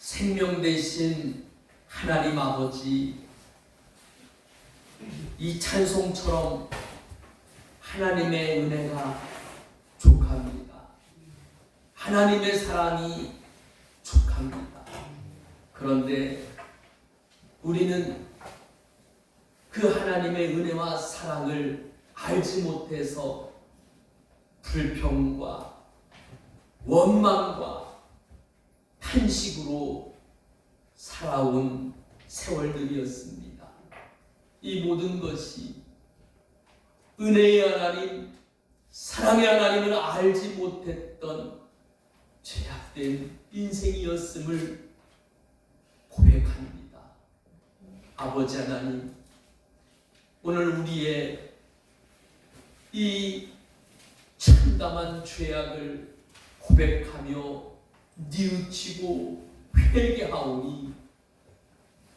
생명 대신 하나님 아버지, 이 찬송처럼 하나님의 은혜가 족합니다. 하나님의 사랑이 족합니다. 그런데 우리는 그 하나님의 은혜와 사랑을 알지 못해서 불평과 원망과 탄식으로 살아온 세월들이었습니다. 이 모든 것이 은혜의 하나님, 사랑의 하나님을 알지 못했던 죄악된 인생이었음을 고백합니다. 아버지 하나님, 오늘 우리의 이 참담한 죄악을 고백하며 뉘우치고 회개하오니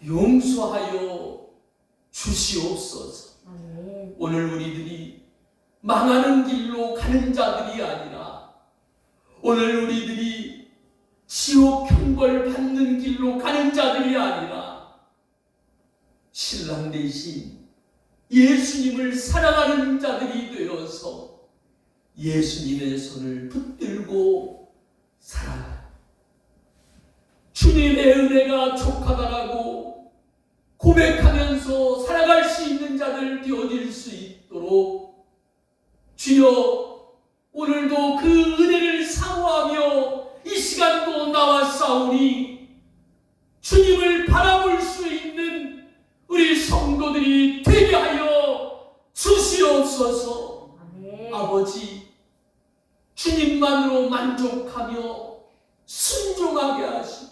용서하여 주시옵소서. 오늘 우리들이 망하는 길로 가는 자들이 아니라 오늘 우리들이 지옥 형벌 받는 길로 가는 자들이 아니라 신랑 대신 예수님을 사랑하는 자들이 되어서 예수님의 손을 붙들고 살아가라. 주님의 은혜가 족하다라고 고백하면서 살아갈 수 있는 자들 되어질 수 있도록 주여, 오늘도 그 은혜를 사모하며 이 시간도 나왔사오니 주님을 바라볼 수 있는 우리 성도들이 되게 하여 주시옵소서. 아멘. 아버지, 주님만으로 만족하며 순종하게 하시고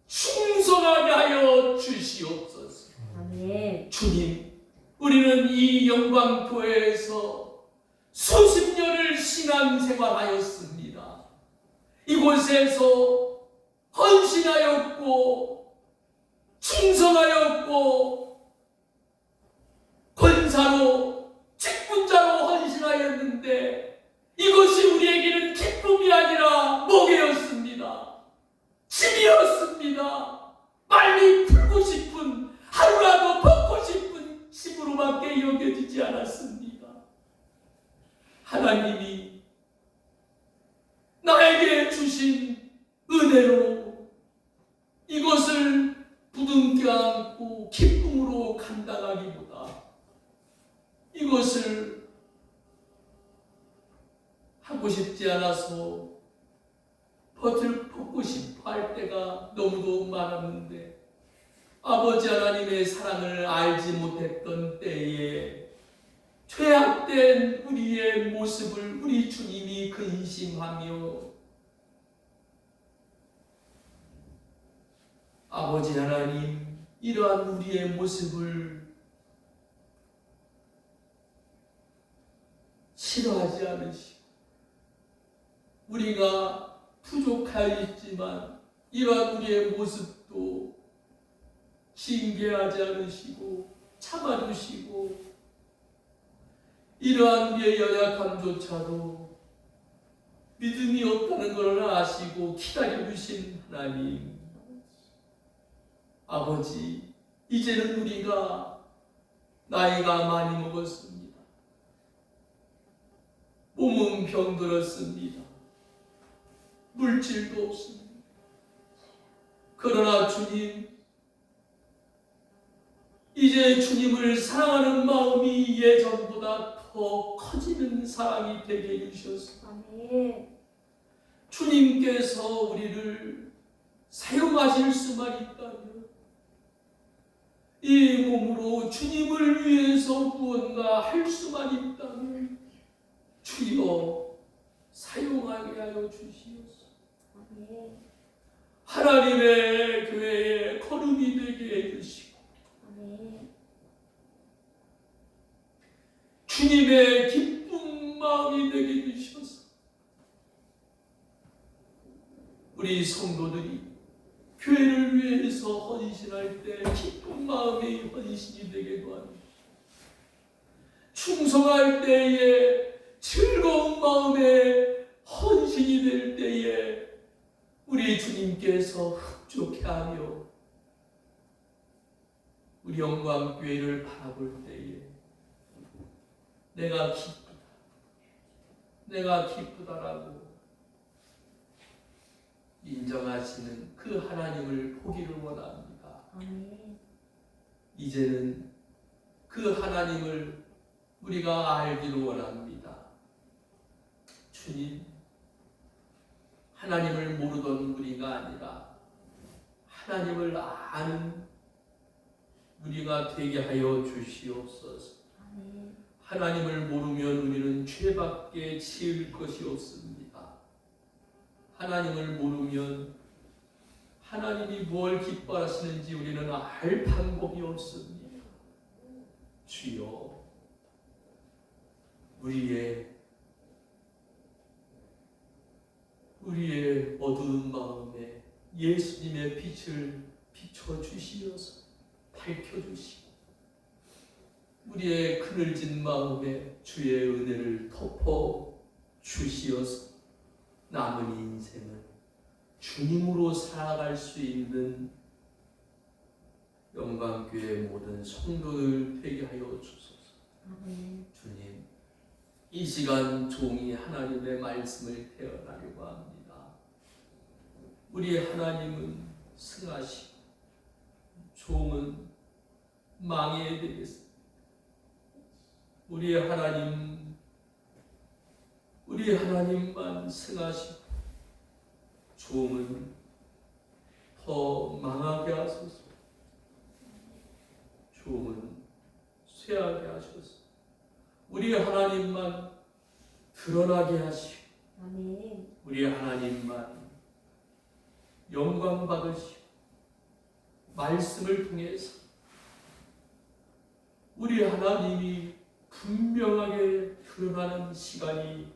충성하게 하여 주시옵소서. 아멘. 주님, 우리는 이 영광교회에서 수십 년을 신앙생활하였습니다. 이곳에서 헌신하였고 충성하였고 권사로 직분자로 헌신하였는데 이것이 우리에게는 기쁨이 아니라 목이었습니다. 짐이었습니다. 빨리 풀고 싶은, 하루라도 벗고 싶은 짐으로밖에 여겨지지 않았습니다. 하나님이 나에게 주신 은혜로 이것을 부둥켜 안고 기쁨으로 감당하기보다 이것을 하고 싶지 않아서 벗고 싶어 할 때가 너무도 많았는데 아버지 하나님의 사랑을 알지 못했던 때에 죄악된 우리의 모습을 우리 주님이 근심하며 아버지 하나님, 이러한 우리의 모습을 싫어하지 않으시고 우리가 부족하였지만 이러한 우리의 모습도 징계하지 않으시고 참아주시고 이러한 우리의 연약함조차도 믿음이 없다는 것을 아시고 기다려주신 하나님, 아버지, 이제는 우리가 나이가 많이 먹었습니다. 몸은 병들었습니다. 물질도 없습니다. 그러나 주님, 이제 주님을 사랑하는 마음이 예전보다 더 커지는 사랑이 되게 해주셔서 주님께서 우리를 사용하실 수만 있다면 이 몸으로 주님을 위해서 무언가 할 수만 있다면 주여 사용하게 하여 주시옵소서. 하나님의 교회에 거름이 되게 해주시고 주님의 기쁜 마음이 되게 해주셔서 우리 성도들이 교회를 위해서 헌신할 때 기쁜 마음의 헌신이 되게 도와주시고 충성할 때에 즐거운 마음의 헌신이 될 때에 우리 주님께서 흡족해 하며 우리 영광교회를 바라볼 때에 내가 기쁘다라고 인정하시는 그 하나님을 보기를 원합니다. 아멘. 이제는 그 하나님을 우리가 알기를 원합니다. 주님, 하나님을 모르던 우리가 아니라 하나님을 아는 우리가 되게 하여 주시옵소서. 아멘. 하나님을 모르면 우리는 죄밖에 지을 것이 없습니다. 하나님을 모르면 하나님이 뭘 기뻐하시는지 우리는 알 방법이 없습니다. 주여, 우리의 어두운 마음에 예수님의 빛을 비춰주시어서 밝혀주시고 우리의 그늘진 마음에 주의 은혜를 덮어주시어서 남은 인생은 주님으로 살아갈 수 있는 영광교회 모든 성도들 되게 하여 주소서. 아멘. 주님, 이 시간 종이 하나님의 말씀을 태어나려고 합니다. 우리 하나님은 승하시고 종은 망해야 되겠습니다. 우리 하나님만 승하시고 종은 더 망하게 하소서. 종은 쇠하게 하소서. 우리 하나님만 드러나게 하시고 아멘. 우리 하나님만 영광 받으시고 말씀을 통해서 우리 하나님이 분명하게 드러나는 시간이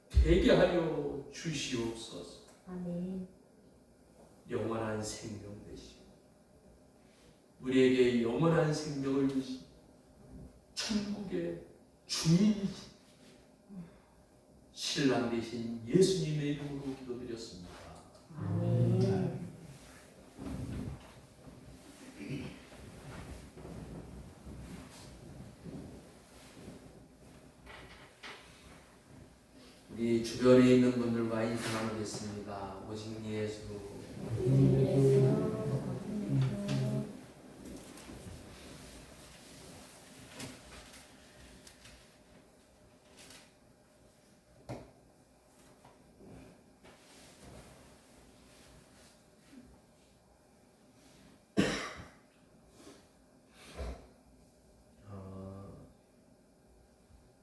되게 하여 주시옵소서. 아멘. 영원한 생명 되시고 우리에게 영원한 생명을 주신 천국의 주인이신 신랑 되신 예수님의 이름으로 기도드렸습니다. 아멘. 우리 주변에 있는 분들과 인사 나누겠습니다. 오직 예수.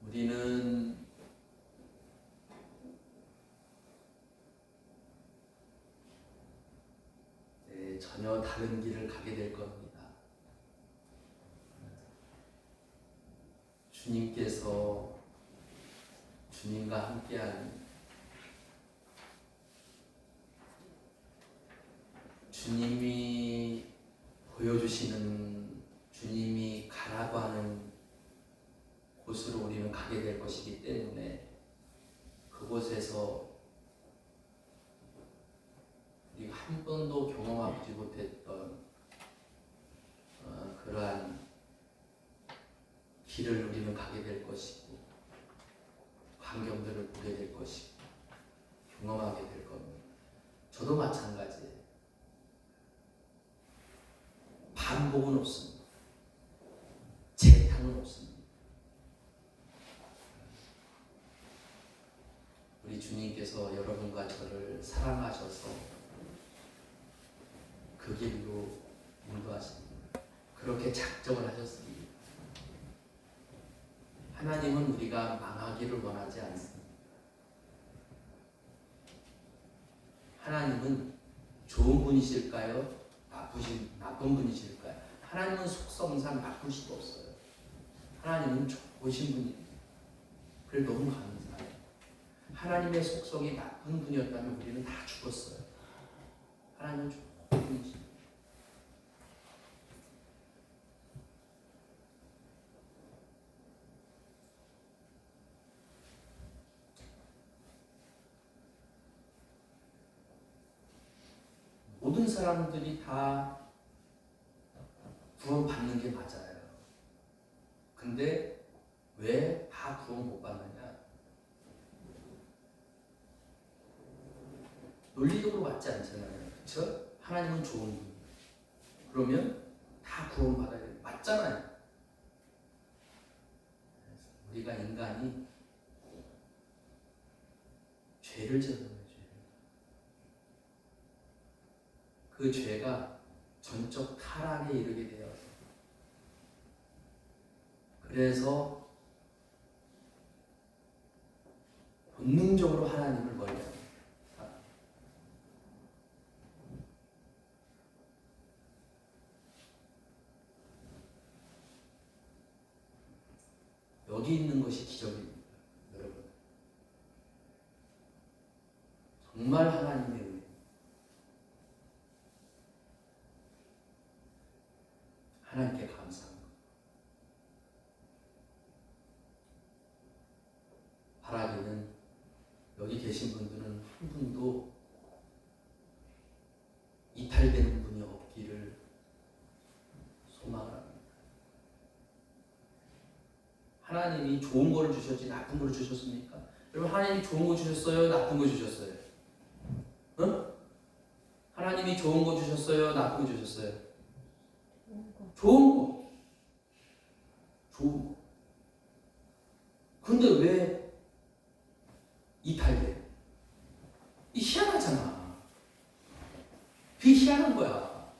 우리는 전혀 다른 길을 가게 될 겁니다. 주님께서 주님과 함께한 주님이 보여주시는 주님이 가라고 하는 곳으로 우리는 가게 될 것이기 때문에 그곳에서 우리가 한 번도 경험하지 못했던 그러한 길을 우리는 가게 될 것이고 광경들을 보게 될 것이고 경험하게 될 겁니다. 저도 마찬가지예요. 반복은 없습니다. 재탕은 없습니다. 우리 주님께서 여러분과 저를 사랑하셔서 그 길로 인도하십니다. 그렇게 작정을 하셨습니다. 하나님은 우리가 망하기를 원하지 않습니다. 하나님은 좋은 분이실까요? 나쁜 분이실까요? 하나님은 속성상 나쁠 수도 없어요. 하나님은 좋으신 분입니다. 그래 너무 감사해요. 하나님의 속성이 나쁜 분이었다면 우리는 다 죽었어요. 하나님은 좋은 분이십니다. 모든 사람들이 다 구원받는 게 맞아요. 근데 왜 다 구원 못 받느냐? 논리적으로 맞지 않잖아요. 그렇죠? 하나님은 좋은 분. 그러면 다 구원받아야 돼요. 맞잖아요. 우리가 인간이 죄를 지었는 거예요. 그 죄가 전적 타락에 이르게 되어서 그래서 본능적으로 하나님을 멀리합니다. 여기 있는 것이 기적입니다. 여러분. 정말 하나님의 은혜. 하나님께 감사합니다. 바라기는 여기 계신 분들은 한 분도 이탈되는 분이 없기를 소망을 합니다. 하나님이 좋은 걸 주셨지 나쁜 걸 주셨습니까? 여러분 하나님이 좋은 거 주셨어요? 나쁜 거 주셨어요? 응? 하나님이 좋은 거 주셨어요? 나쁜 거 주셨어요? 좋은 거. 좋은 거. 근데 왜 이탈돼? 이 희한하잖아. 그게 희한한 거야.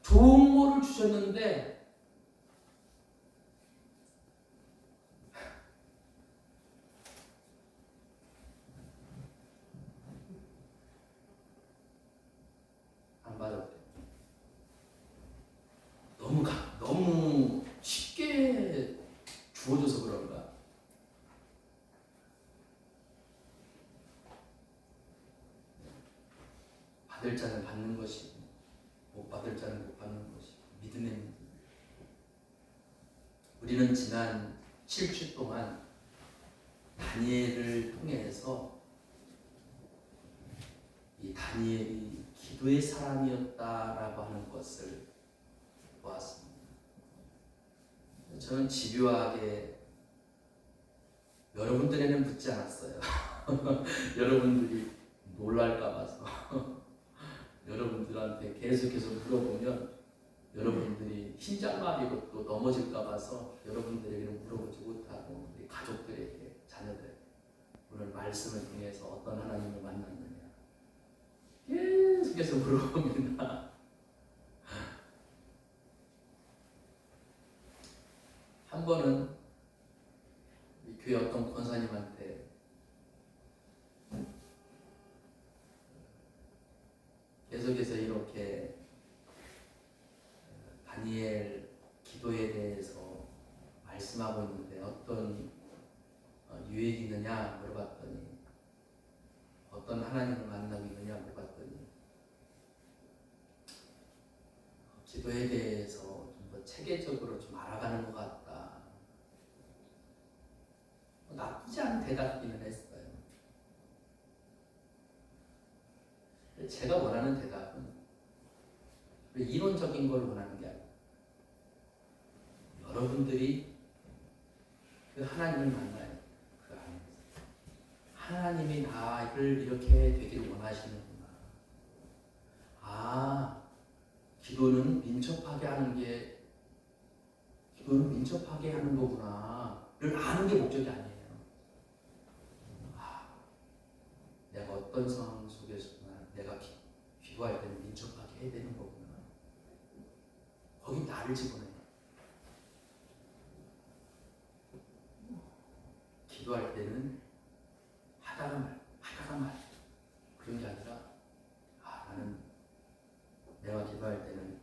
좋은 거를 주셨는데 안 받았대. 너무 쉽게 주어져서 그런가? 받을 자는 받는 것이, 못 받을 자는 못 받는 것이 믿음의 문제. 우리는 지난 7주 동안 다니엘을 통해서 이 다니엘이 기도의 사람이었다라고 하는 것을 보았습니다. 저는 집요하게 여러분들에는 묻지 않았어요. 여러분들이 놀랄까 봐서 여러분들한테 계속해서 물어보면 여러분들이 심장마비로 또 넘어질까 봐서 여러분들에게는 물어보지 못하고 우리 가족들에게, 자녀들에게 오늘 말씀을 통해서 어떤 하나님을 만났느냐 계속해서 물어봅니다. 한 번은 우리 교회 어떤 권사님한테 계속해서 이렇게 다니엘 기도에 대해서 말씀하고 있는데 어떤 유익이 있느냐 물어봤더니 어떤 하나님을 만나고 있느냐 물어봤더니 기도에 대해서 좀 더 체계적으로 좀 알아가는 것 같다. 나쁘지 않은 대답이기는 했어요. 제가 원하는 대답은 이론적인 걸 원하는 게 아니에요. 여러분들이 그 하나님을 만나요. 그 안에서 하나님이 나를 이렇게 되길 원하시는구나. 아, 기도는 민첩하게 하는 거구나를 아는 게 목적이 아니에요. 아, 내가 어떤 상황 속에서나 내가 기도할 때는 민첩하게 해야 되는 거구나. 거기 나를 집어넣어요. 기도할 때는 하다가 말 그런 게 아니라 나는 내가 기도할 때는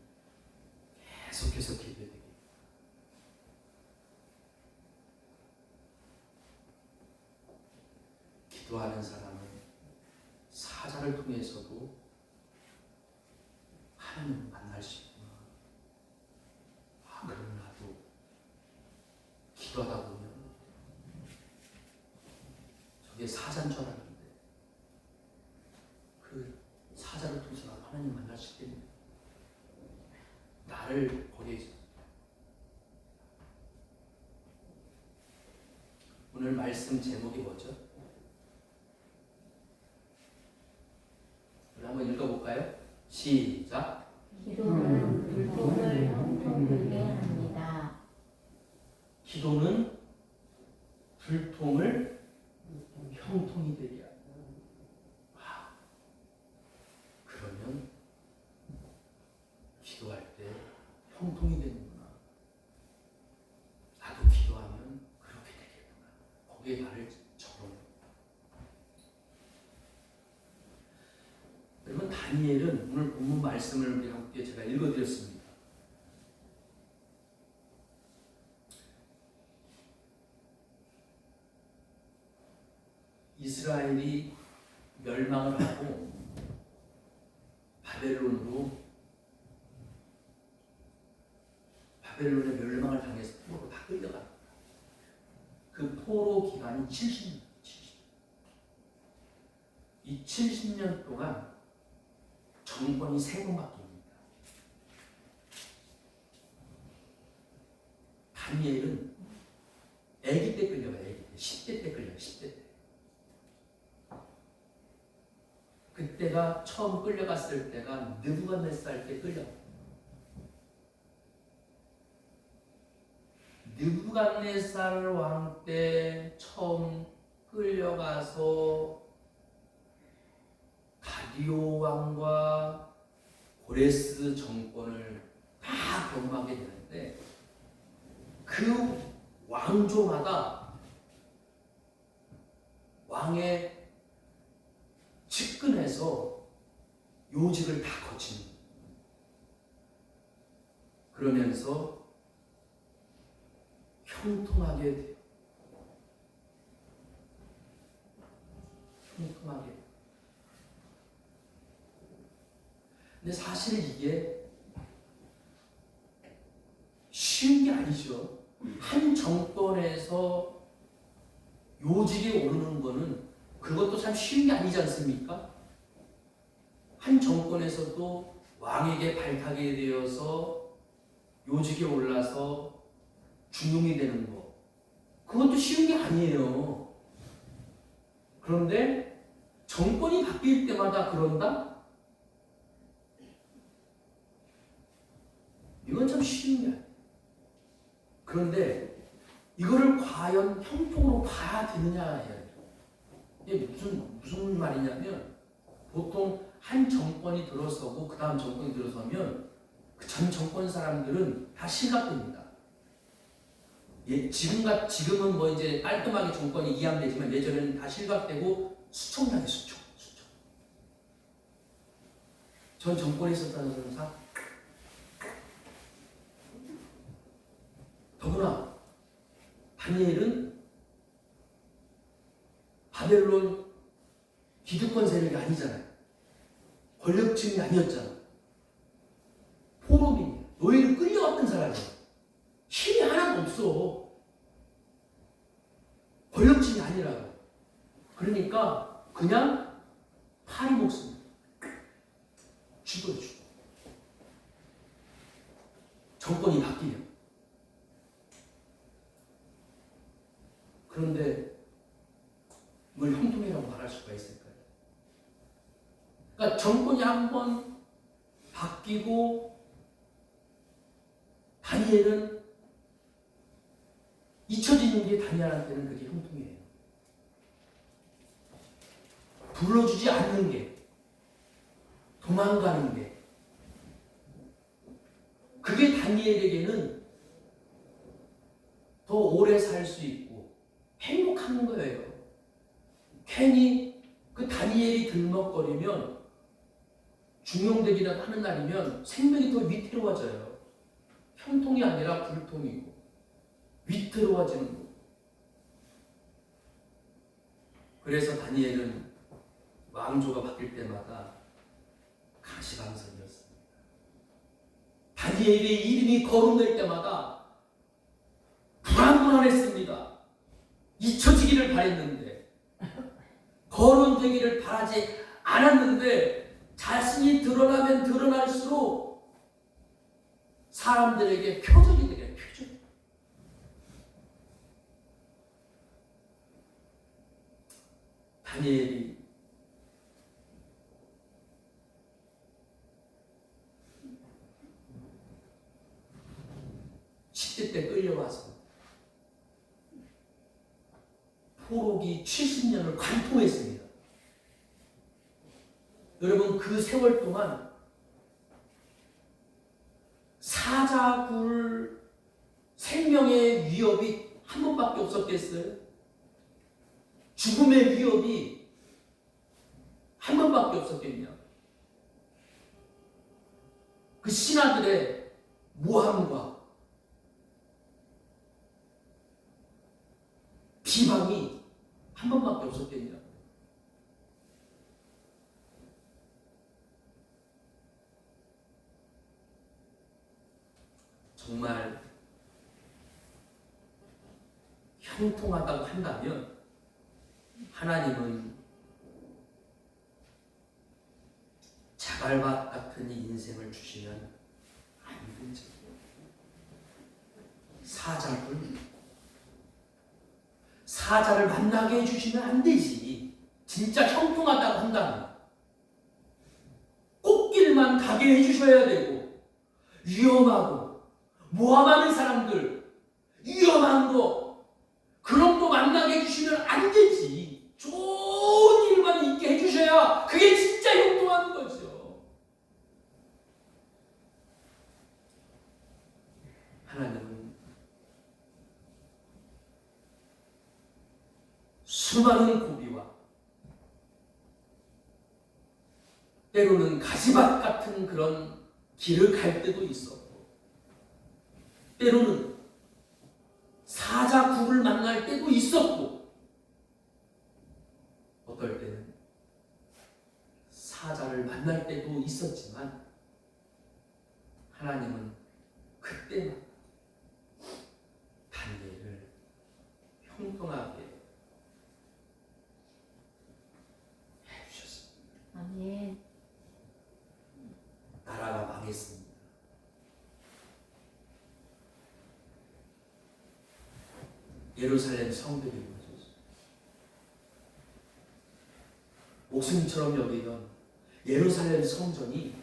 계속해서 기도해야 되겠다. 기도하는 사람은 사자를 통해서도 하나님을 만날 수 있구나. 그럼 나도 기도하다 보면 저게 사자인 줄 알았는데 그 사자를 통해서 하나님 만날 수 있겠냐? 나를 거기에 있어. 오늘 말씀 제목이 뭐죠? 우리 한번 읽어볼까요? 시작. 기도는 불통을 형통되게 합니다. 기도는 불통을 형통이 되게 합니다. 그러면 기도할 때 형통이 되는구나. 나도 기도하면 그렇게 되겠구나. 거기에 나를 적어요. 여러분, 다니엘은 오늘 본문 말씀을 우리 함께 제가 읽어드렸습니다. 이스라엘이 멸망을 하고 바벨론의 멸망을 당해서 포로로 다 끌려갑니다. 그 포로 기간이 70년. 이 70년 동안 정권이 3번 바뀝니다. 다니엘은 아기 때 끌려가요. 아기 때. 10대 때 끌려요. 10대 때. 그때가 처음 끌려갔을 때가 느부갓네살 때 끌려갔어요. 느부갓네살 왕 때 처음 끌려가서 다리오 왕과 고레스 정권을 다 경험하게 되는데 그 왕조마다 왕의 측근에서 요직을 다 거칩니다. 그러면서 형통하게 돼요. 형통하게. 근데 사실 이게 쉬운 게 아니죠. 한 정권에서 요직에 오르는 거는 그것도 참 쉬운 게 아니지 않습니까? 한 정권에서도 왕에게 발탁이 되어서 요직에 올라서 중용이 되는 거, 그것도 쉬운 게 아니에요. 그런데 정권이 바뀔 때마다 그런다? 이건 참 쉬운 게 아니에요. 그런데 이거를 과연 형통으로 봐야 되느냐? 이게 무슨 말이냐면, 보통 한 정권이 들어서고 그 다음 정권이 들어서면 그 전 정권 사람들은 다 실각됩니다. 예, 지금은 뭐 이제 깔끔하게 정권이 이양되지만 예전에는 다 실각되고 수총당해. 수총. 전 정권에 있었다는 사람. 더구나 다니엘은 바벨론 기득권 세력이 아니잖아요. 권력층이 아니었잖아. 포로민이야. 노예를 끌려왔던 사람이야. 힘이 하나도 없어. 권력층이 아니라고. 그러니까 그냥 파리 목숨 죽어요. 정권이 바뀌면. 그런데 이걸 형통이라고 말할 수가 있을까요? 그러니까 정권이 한번 바뀌고 다니엘은 잊혀지는 게 다니엘한테는 그게 형통이에요. 불러주지 않는 게, 도망가는 게, 그게 다니엘에게는 더 오래 살 수 있고 행복한 거예요. 괜히 그 다니엘이 들먹거리면, 중용되기라도 하는 날이면 생명이 더 위태로워져요. 형통이 아니라 불통이고 위태로워지는 거. 그래서 다니엘은 왕조가 바뀔 때마다 가시방석이었습니다. 다니엘의 이름이 거론될 때마다 불안불안했습니다. 잊혀지기를 바랬는데, 거론되기를 바라지 않았는데 자신이 드러나면 사람들에게 표적이 되게 표적. 다니엘이 십대 때 끌려와서 포로기 70년을 관통했습니다. 여러분 그 세월 동안 사자굴 생명의 위협이 한 번밖에 없었겠어요? 죽음의 위협이 한 번밖에 없었겠냐? 그 신하들의 모함과 비방이 한 번밖에 없었겠냐? 정말 형통하다고 한다면 하나님은 자갈밭 같은 이 인생을 주시면 안 되죠. 사자를 만나게 해주시면 안 되지. 진짜 형통하다고 한다면 꽃길만 가게 해주셔야 되고, 위험하고 모함하는 사람들, 위험한 거 그런 거 만나게 해주시면 안 되지. 좋은 일만 있게 해주셔야 그게 진짜 형통한 거죠. 하나님은 수많은 고비와 때로는 가지밭 같은 그런 길을 갈 때도 있었고, 때로는 사자굴을 만날 때도 있었고, 어떨 때는 사자를 만날 때도 있었지만 하나님은 그때만 다니엘을 형통하게 해주셨습니다. 아멘. 나라가 망했습니다. 예루살렘 성벽이 무너졌어요. 목숨처럼 여기던 예루살렘 성전이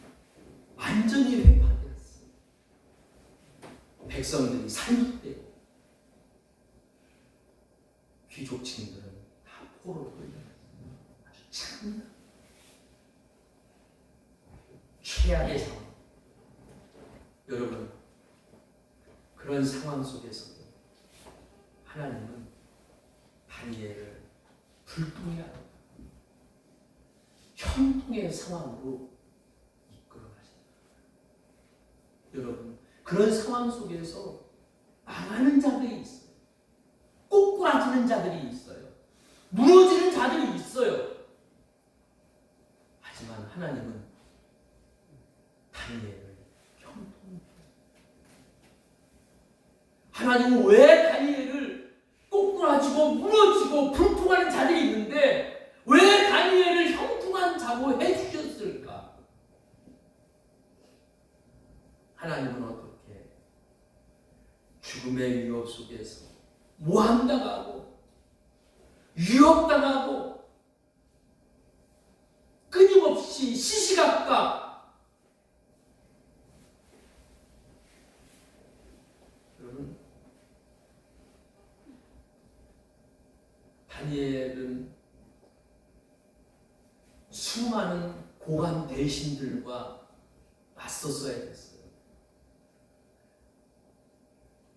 완전히 회파되었어요. 백성들이 살육되고 귀족층들은 다 포로로 끌려갔어요. 아주 참 최악의 상황. 여러분, 그런 상황 속에서도 하나님은 다니엘을 불통의 형통의 상황으로 이끌어 가신다. 여러분, 그런 상황 속에서 망하는 자들이 있어요. 꼬꾸라지는 자들이 있어요. 무너지는 자들이 있어요. 하지만 하나님은 다니엘을 형통케. 하나님은 왜 다니엘을 꼬꾸라지고 무너지고 불통하는 자들이 있는데 왜 다니엘을 형통한 자로 해주셨을까? 하나님은 어떻게 죽음의 위협 속에서 모함당하고 위협당하고 끊임없이 시시각각 다니엘은 수많은 고관 대신들과 맞섰어야 됐어요.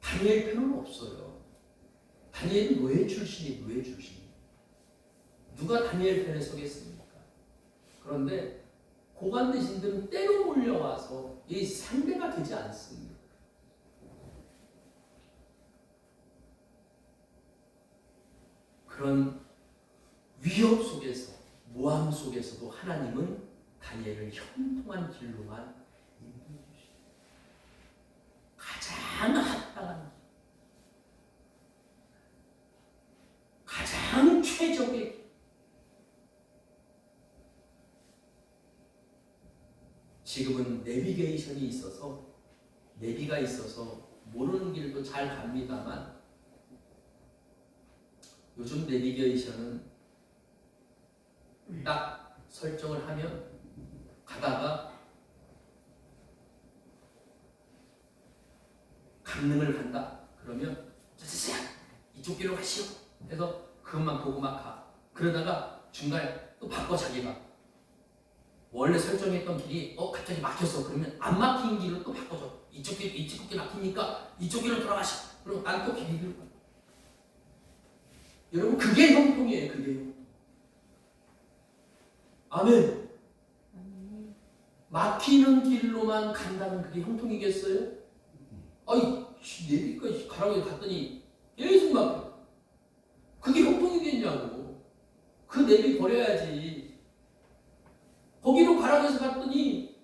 다니엘 편은 없어요. 다니엘은 노예 출신이 노예 출신. 누가 다니엘 편에 서겠습니까? 그런데 고관 대신들은 때로 몰려와서 이 상대가 되지 않습니다. 그런 위협 속에서 모함 속에서도 하나님은 다니엘을 형통한 길로만 인도해 주시고 가장 합당한 가장 최적의 지금은 내비게이션이 있어서 내비가 있어서 모르는 길도 잘 갑니다만 요즘 내비게이션은 딱 설정을 하면 가다가 강릉을 간다 그러면 자자자 이쪽 길로 가시오 해서 그것만 보고 막 가. 그러다가 중간에 또 바꿔 자기가 원래 설정했던 길이 갑자기 막혔어. 그러면 안 막힌 길로 또 바꿔줘. 이쪽 길 막히니까 이쪽 길로 돌아가시. 그럼 난 또 길을 가. 여러분 그게 형통이에요. 그게 형통. 아멘. 막히는 길로만 간다는 그게 형통이겠어요? 아이 내비까지 가라고 갔더니 계속 막혀. 그게 형통이겠냐고. 그 내비 버려야지. 거기로 가라고 해서 갔더니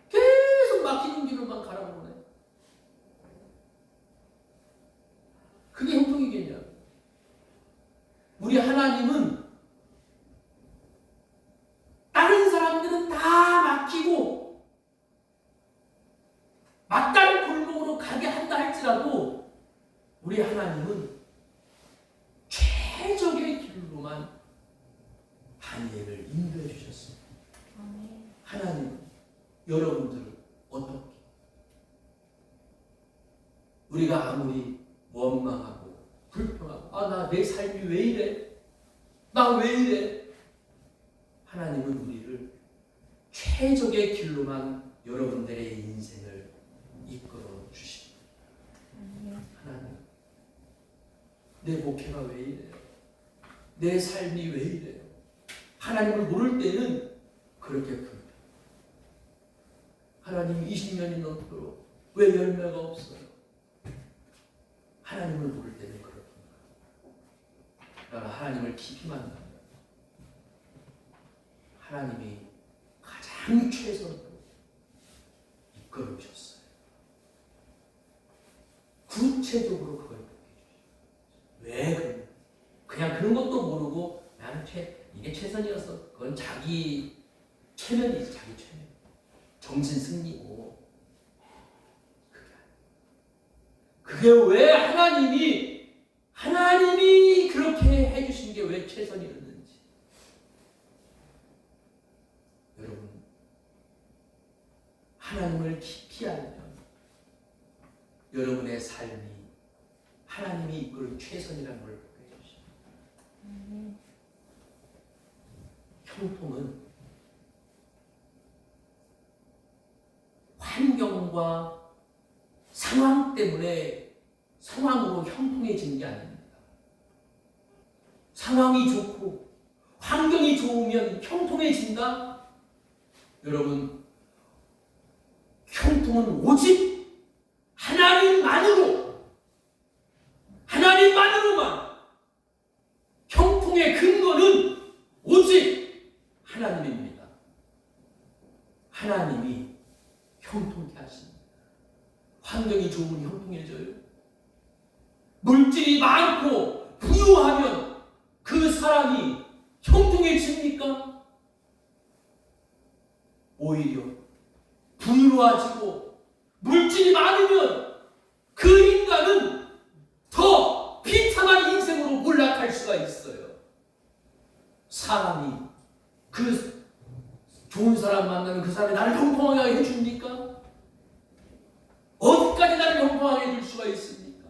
계속 막히는 길로만 가라고 그러네. 그게 형통이겠냐고. 우리 하나님은 다른 사람들은 다 막히고 막다른 골목으로 가게 한다 할지라도 우리 하나님은 최적의 길로만 다니엘을 인도해 주셨습니다. 하나님은 여러분들을 어떻게 우리가 아무리 원망하고 불평하고 나 내 삶이 왜 이래? 나 왜 이래? 하나님은 우리를 최적의 길로만 여러분들의 인생을 이끌어 주십니다. 하나님, 내 목회가 왜 이래요? 내 삶이 왜 이래요? 하나님을 모를 때는 그렇게 불평. 하나님 20년이 넘도록 왜 열매가 없어요? 하나님을 모를 때는 그렇습니다. 그러나 하나님을 깊이 만나면 하나님이 가장 최선으로 이끌어 주셨어요. 구체적으로 그걸 보여주셨어요. 왜 그래요? 그냥 그런 것도 모르고 나는 이게 최선이어서 그건 자기 최면이지. 자기 최면. 정신 승리고 그게 왜 하나님이 그렇게 해주신 게 왜 최선이었는지 여러분 하나님을 깊이 알면 여러분의 삶이 하나님이 이끌 최선이라는 걸 보게 해주십니다. 형통은 환경과 상황 때문에 상황으로 형통해지는 게 아닙니다. 상황이 좋고 환경이 좋으면 형통해진다? 여러분, 형통은 오직 하나님만으로만 형통의 근거는 오직 하나님입니다. 하나님이 형통케 하십니다. 환경이 좋으면 형통해져요? 물질이 많고 부유하면 그 사람이 형통해집니까? 오히려 부유하지고 물질이 많으면 그 인간은 더 비참한 인생으로 몰락할 수가 있어요. 사람이 그 좋은 사람 만나면 그 사람이 나를 형통하게 해줍니까? 어디까지 나를 형통하게 해줄 수가 있습니까?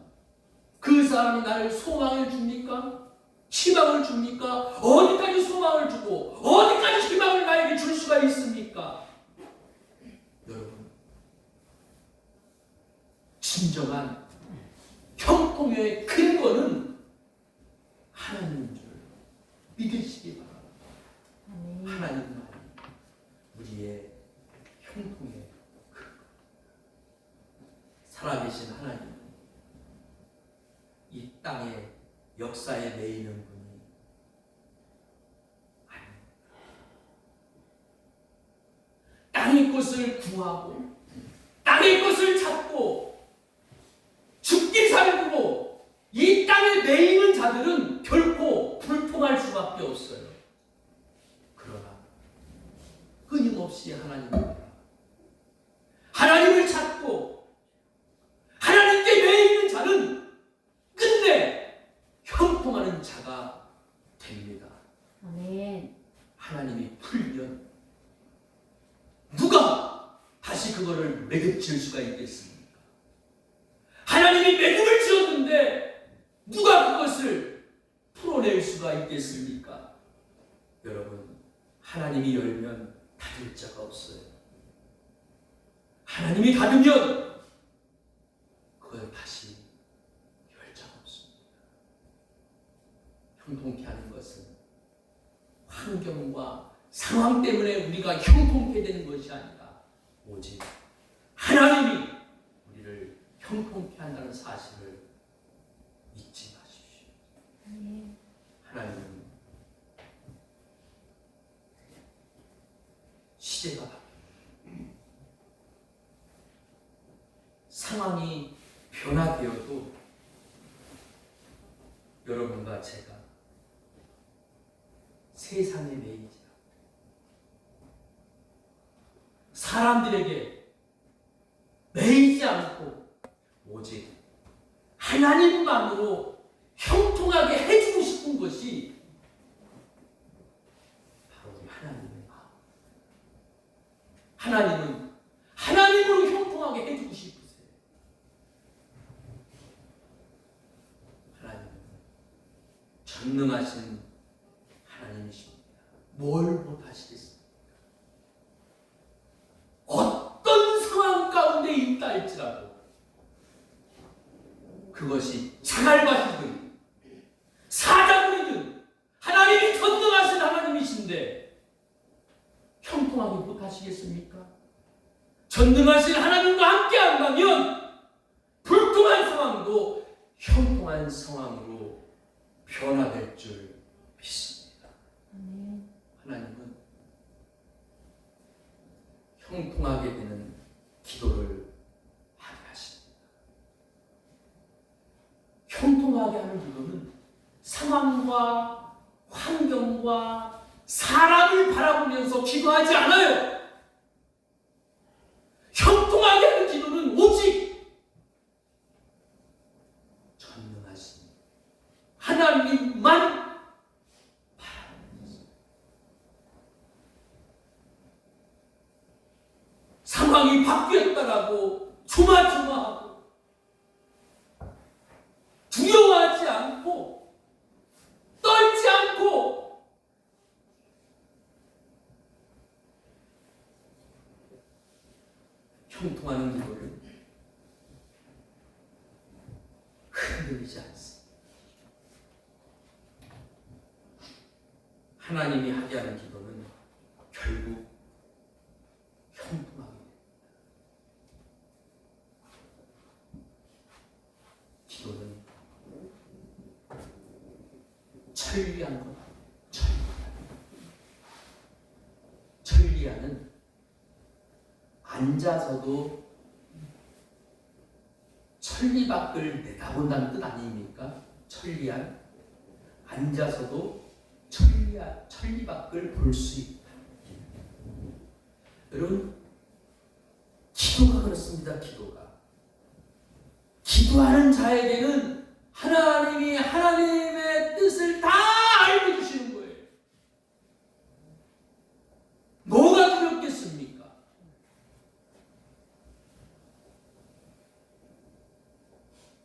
그 사람이 나를 소망해 줍니까? 희망을 줍니까? 어디까지 소망을 주고 어디까지 희망을 나에게 줄 수가 있습니까? 여러분, 진정한 형통의 근거는 하나님인 줄 믿으시기 바랍니다. 하나님만 우리의 형통의 근거. 살아계신 하나님, 이 땅의 역사에 매이는 분이 아닙니다. 땅의 것을 구하고 땅의 것을 찾고 죽기 살기로 이 땅에 매이는 자들은 결코 불통할 수밖에 없어요. 그러나 끊임없이 하나님을 찾고 그거를 매듭질 수가 있겠습니까? 하나님이 매듭을 지었는데 누가 그것을 풀어낼 수가 있겠습니까? 여러분, 하나님이 열면 닫을 자가 없어요. 하나님이 닫으면 그걸 다시 열 자가 없습니다. 형통케 하는 것은 환경과 상황 때문에 우리가 형통케 되는 것이 아니라 오직 하나님이 우리를 형통케 한다는 사실을 잊지 마십시오. 하나님은 시대가 바뀌고 상황이 변화되어도 여러분과 제가 세상에 매이지 사람들에게 매이지 않고 오직 하나님만으로 형통하게 해주고 싶은 것이 바로 우리 하나님의 마음. 하나님은 하나님으로 형통하게 해주고 싶으세요. 하나님은 전능하신 하나님이십니다. 뭘 못하시겠습니까? 어떤 상황 가운데 있다 할지라도 그것이 자갈밭이든 사자굴이든 하나님이 전능하신 하나님이신데 형통하게 못하시겠습니까? 전능하신 하나님과 함께 한다면 불통한 상황도 형통한 상황으로 변화될 줄 믿습니다. 하나님은 형통하게 되는 기도를 하게 하십니다. 형통하게 하는 기도는 상황과 환경과 사람을 바라보면서 기도하지 않아요. 형통하게 하는 기도는 오직 전능하신 하나님만 바라보면서 상황이 바뀌었다라고 조마조마하고 두려워하지 않고 떨지 않고 형통하는 기도를 흔들리지 않습니다. 하나님이 하게 하는 기도는 결국 형통하게 됩니다. 기도는 천리한 것, 천리한은 앉아서도 천리 밖을 내다본다는 뜻 아닙니까? 천리한, 앉아서도 천리 밖을 볼 수 있다. 여러분, 기도가 그렇습니다. 기도하는 자에게는 하나님이 하나님의 뜻을 다 알게 주시는 거예요. 뭐가 두렵겠습니까?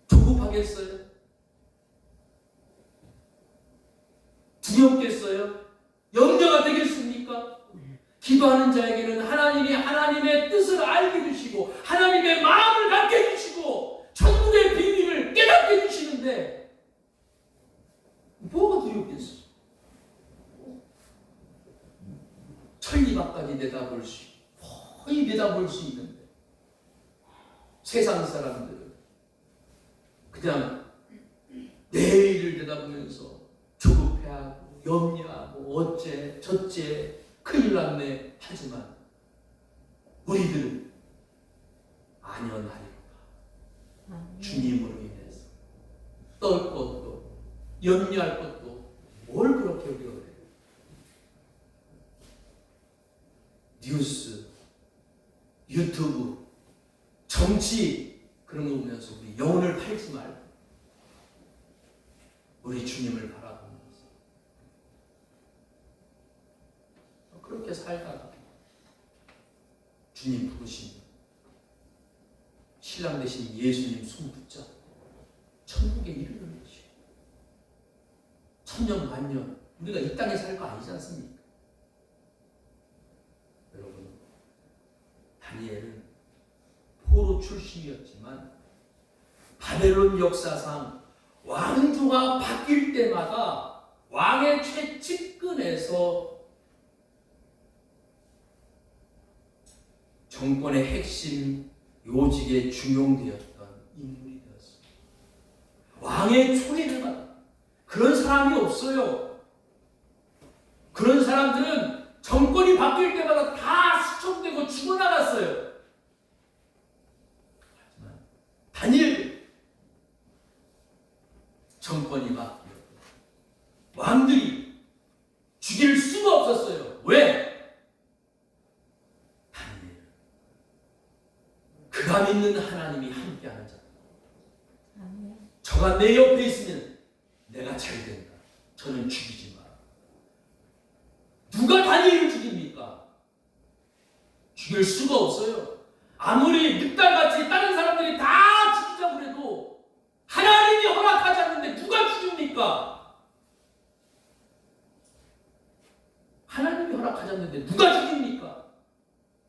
조급하겠어요? 두렵겠어요? 염려가 되겠습니까? 기도하는 자에게는 하나님이 하나님의 뜻을 알게 주시고 하나님의 마음을 갖게 해주시고 천국의 비밀을 깨닫게 해주시는데 뭐가 두렵겠어? 천리밖까지 거의 내다볼 수 있는데 세상 사람들은 그냥 내일을 내다보면서 조급해하고 염려하고 어째 저째 큰일 났네 하지만 우리들은 안연하리로다. 주님으로 인해서 떨 것도 염려할 것도 뭘 그렇게 우리가 그래요. 뉴스, 유튜브, 정치 그런 거 보면서 우리 영혼을 팔지 말고 우리 주님을 바라보면서 그렇게 살다가 주님 부르시면 신랑 대신 예수님 손 붙잡고 천국에 이르는 것이요. 천년 만년 우리가 이 땅에 살 거 아니지 않습니까? 여러분, 다니엘은 포로 출신이었지만 바벨론 역사상 왕조가 바뀔 때마다 왕의 최측근에서 정권의 핵심 요직에 중용되었던 인물이 되었습니다. 왕의 초대를 받아. 그런 사람이 없어요. 그런 사람들은 정권이 바뀔 때마다 다 수청되고 죽어나갔어요. 하지만 다니엘 정권이 바뀌었고 왕들이 죽일 수가 없었어요. 왜? 다니엘 그가 믿는 하나님이 함께하는 자. 저가 내 옆에 있으면 내가 잘 된다. 저는 죽이지 마라. 누가 다니엘을 죽입니까? 죽일 수가 없어요. 아무리 늑달같이 다른 사람들이 다 죽이자고 해도 하나님이 허락하지 않는데 누가 죽입니까? 하나님이 허락하지 않는데 누가 죽입니까?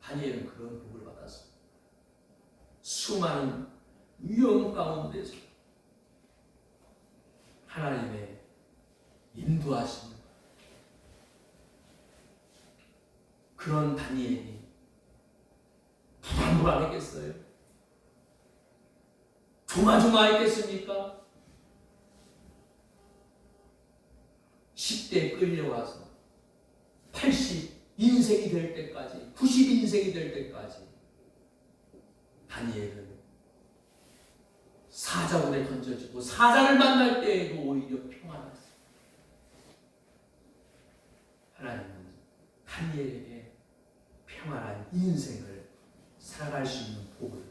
다니엘은 그런 복을 받았습니다. 수많은 위험 가운데서 하나님의 인도하심을 그런 다니엘이 불안불안했겠어요? 조마조마했겠습니까? 10대에 끌려와서 80인생이 될 때까지 90인생이 될 때까지 다니엘은 사자굴에 던져지고 사자를 만날 때에도 오히려 평안했어요. 하나님은 다니엘에게 평안한 인생을 살아갈 수 있는 복을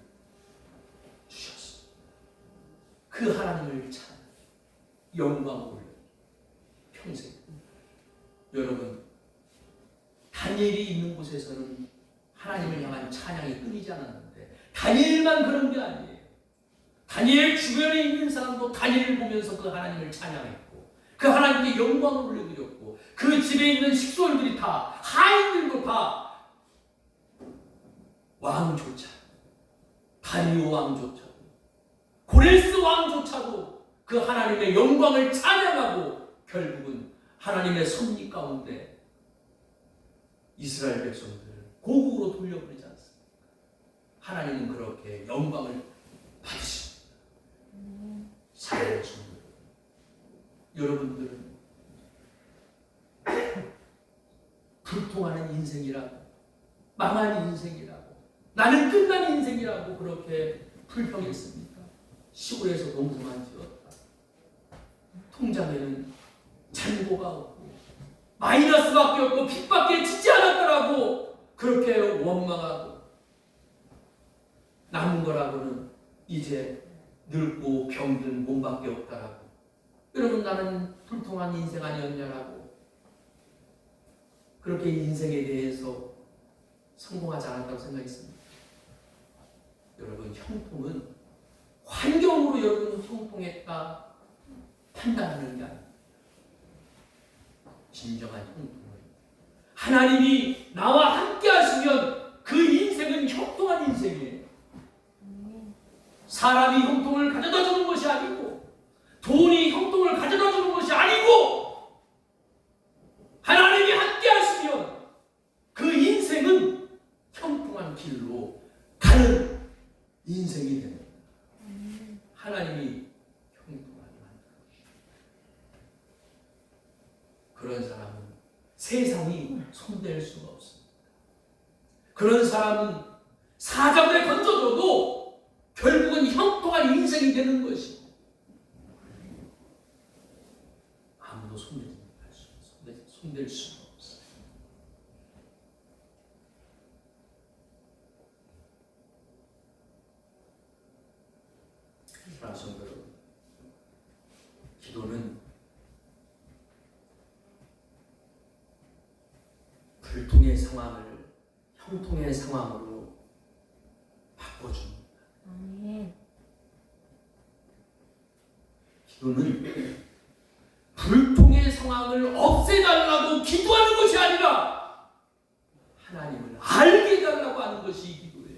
주셨습니다. 그 하나님을 찬 영광 올려 평생. 여러분, 다니엘이 있는 곳에서는 하나님을 향한 찬양이 끊이지 않았는데 다니엘만 그런 게 아니에요. 다니엘 주변에 있는 사람도 다니엘을 보면서 그 하나님을 찬양했고 그 하나님께 영광을 올려드렸고 그 집에 있는 식솔들이 다 하인들도 다 왕조차 다리오 왕조차도 고레스 왕조차도 그 하나님의 영광을 찬양하고 결국은 하나님의 섭리 가운데 이스라엘 백성들을 고국으로 돌려보내지 않습니까? 하나님은 그렇게 영광을 받으십니다. 사랑하는 성도 여러분들은 불통하는 인생이라고 망한 인생이라고 나는 끝난 인생이라고 그렇게 불평했습니까? 시골에서 농사만 지었다. 통장에는 잔고가 없고 마이너스밖에 없고 빚밖에 짓지 않았더라고 그렇게 원망하고 남은 거라고는 이제 늙고 병든 몸밖에 없다라고 여러분 나는 불통한 인생 아니었냐라고 그렇게 인생에 대해서 성공하지 않았다고 생각했습니다. 여러분 형통은 환경으로 여러분 형통했다 판단하는 게 아닙니다. 진정한 형통은 하나님이 나와 함께 하시면 그 인생은 형통한 인생이에요. 사람이 형통을 가져다 주는 것이 아니고 돈이 형통을 가져다 주는 것이 아니고 하나님이 함께 하시면 그 인생은 형통한 길로 가는 인생이 됩니다. 하나님이 형통하게 만들어주십니다. 그런 사람은 세상이 손댈 수가 없습니다. 그런 사람은 사자굴에 던져줘도 결국은 형통한 인생이 되는 것이고 아무도 손댈 수가 없어요. 사랑하는 성도 여러분, 기도는 불통의 상황을 형통의 상황으로 바꿔줍니다. 기도는 불통의 상황을 없애달라고 기도하는 것이 아니라 하나님을 알게 해달라고 하는 것이 기도예요.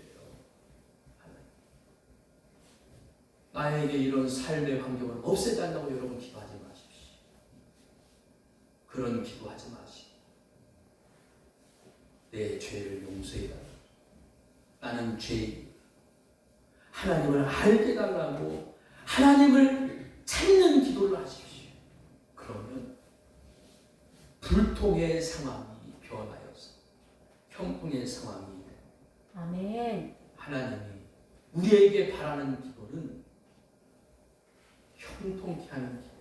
나에게 이런 삶의 환경을 없애달라고 여러분 기도하지 마십시오. 그런 기도하지 마시고 내 죄를 용서해달라. 나는 죄인. 하나님을 알게 해달라고 하나님을 찾는 기도를 하십시오. 그러면 불통의 상황이 변하여서 형통의 상황이 아멘. 하나님이 우리에게 바라는 기도는 형통케 하는 기도.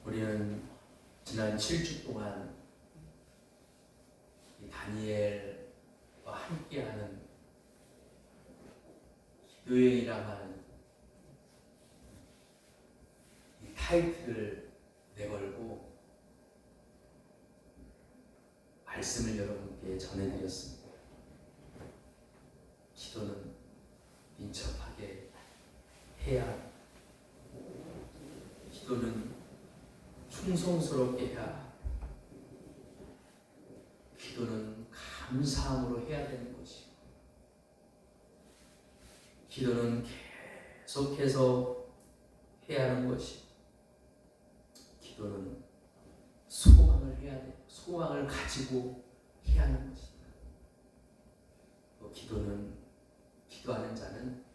우리는 지난 7주 동안 이 다니엘과 함께하는 기도여행이라고 하는 이 타이틀을 내걸고 말씀을 여러분께 전해드렸습니다. 기도는 민첩하게 해야 합니다. 기도는 충성스럽게 해야 합니다. 기도는 감사함으로 해야 되는 것이고, 기도는 계속해서 해야 하는 것이고, 기도는 소망을 해야 돼요. 소망을 가지고 해야 하는 것입니다. 또 기도는, 기도하는 자는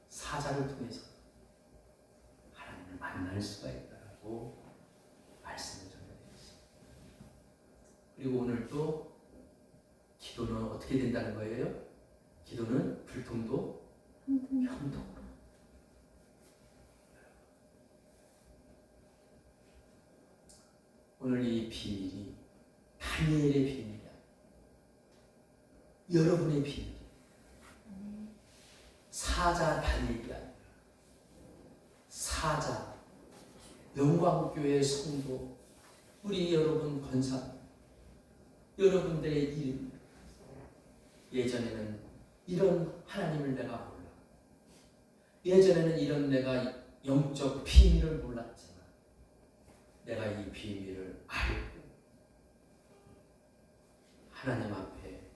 사자를 통해서 하나님을 만날 수가 있다고 말씀을 전해드렸습니다. 그리고 오늘 또 기도는 어떻게 된다는 거예요? 기도는 불통도 형통으로. 오늘 이 비밀이 다니엘의 비밀이야. 여러분의 비밀이야. 사자 다니엘이 아니라 사자 영광교회 성도 우리 여러분 권사 여러분들의 이름. 예전에는 이런 하나님을 내가 몰라. 예전에는 이런 내가 영적 비밀을 몰랐지만 내가 이 비밀을 알고 하나님 앞에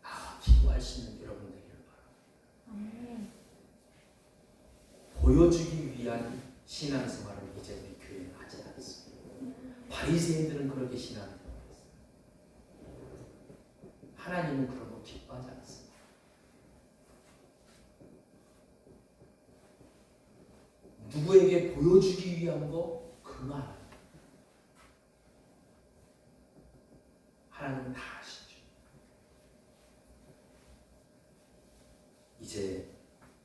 나와 기도할 수 있는 여러분 되기를 바랍니다. 보여주기 위한 신앙생활을 이제 우리 교회는 하지 않습니다. 바리새인들은 그렇게 신앙생활을 했어요. 하나님은 그런 거 기뻐하지 않습니다. 누구에게 보여주기 위한 거 그만. 하나님은 다 아시죠. 이제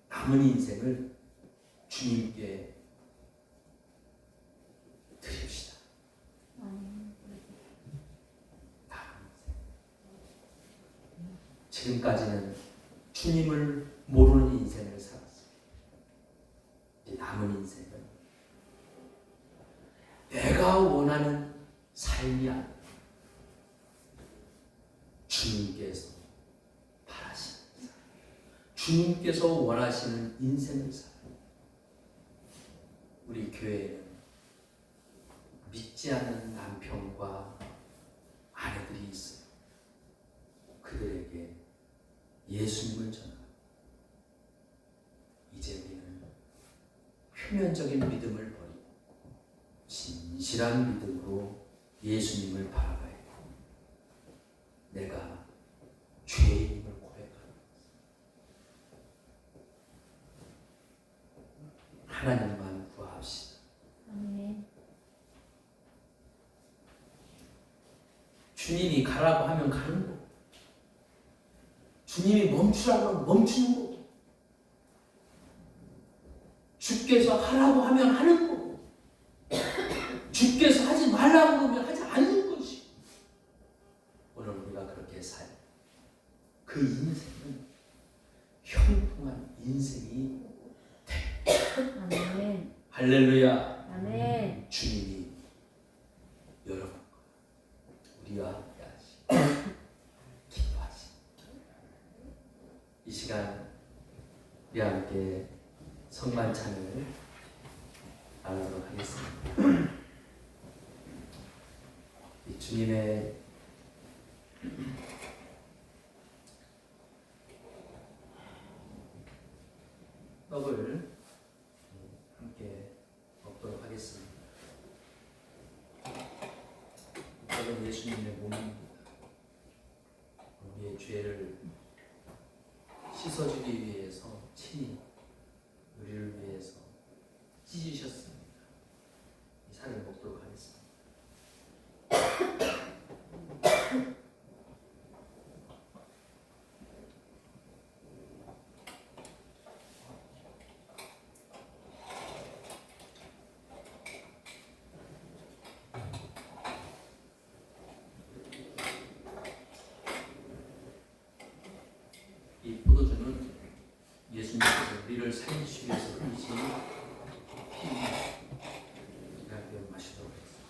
남은 인생을 주님께 드립시다. 남은 인생. 지금까지는 주님을 모르는 인생을 살았어요. 이제 남은 인생은 내가 원하는 삶이 아니라 주님께서 바라시는 삶, 주님께서 원하시는 인생을 살아요. 우리 교회에는 믿지 않는 남편과 아내들이 있어요. 그들에게 예수님을 전하고 이제 우리는 표면적인 믿음을 버리고 진실한 믿음으로 예수님을 바라봐야 해요. 내가 죄인임을 고백하는 하나님만 구합시다. 아멘. 주님이 가라고 하면 가는 거, 주님이 멈추라고 하면 멈추는 거, 주께서 하라고 하면 하는 거, 주께서 하지 말라고 하면 하지 않는 것이. 오늘 우리가 그렇게 살 그 인생은 형통한 인생이 돼. 할렐루야. 아멘. 주님이 여러분 우리와 함께 하시고 기뻐하시. 이 시간 우리 함께 성만찬을 나누도록 하겠습니다. 이 주님의 떡을 함께 먹도록 하겠습니다. 떡은 예수님의 몸입니다. 우리의 죄를 씻어주기 위해서 친히 우리를 위해서 찢으셨습니다. 이 살을 먹도록 하겠습니다. 이 포도주는 예수님께서 우리를 살리시기 위해서 흘리신 피입니다. 함께 마시도록 하겠습니다.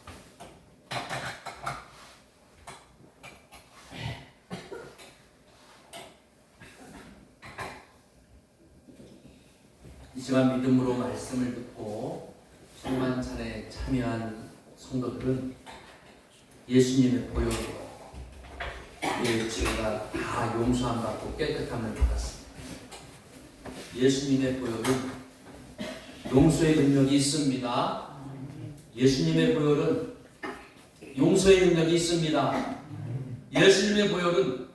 이 시간 믿음으로 말씀을 듣고 성만찬에 참여한 성도들은 예수님의 보혈로 우리의 죄가 다 용서함 받고 깨끗함을 받았습니다. 예수님의 보혈은 용서의 능력이 있습니다. 예수님의 보혈은 용서의 능력이 있습니다. 예수님의 보혈은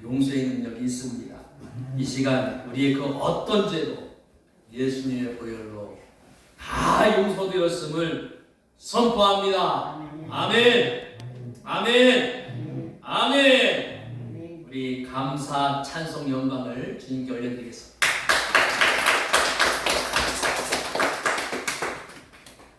용서의 능력이 있습니다. 이 시간 우리의 그 어떤 죄도 예수님의 보혈로 다 용서되었음을 선포합니다. 아멘. 아멘. 아멘. 우리 감사 찬송 영광을 주님께 올려드리겠습니다.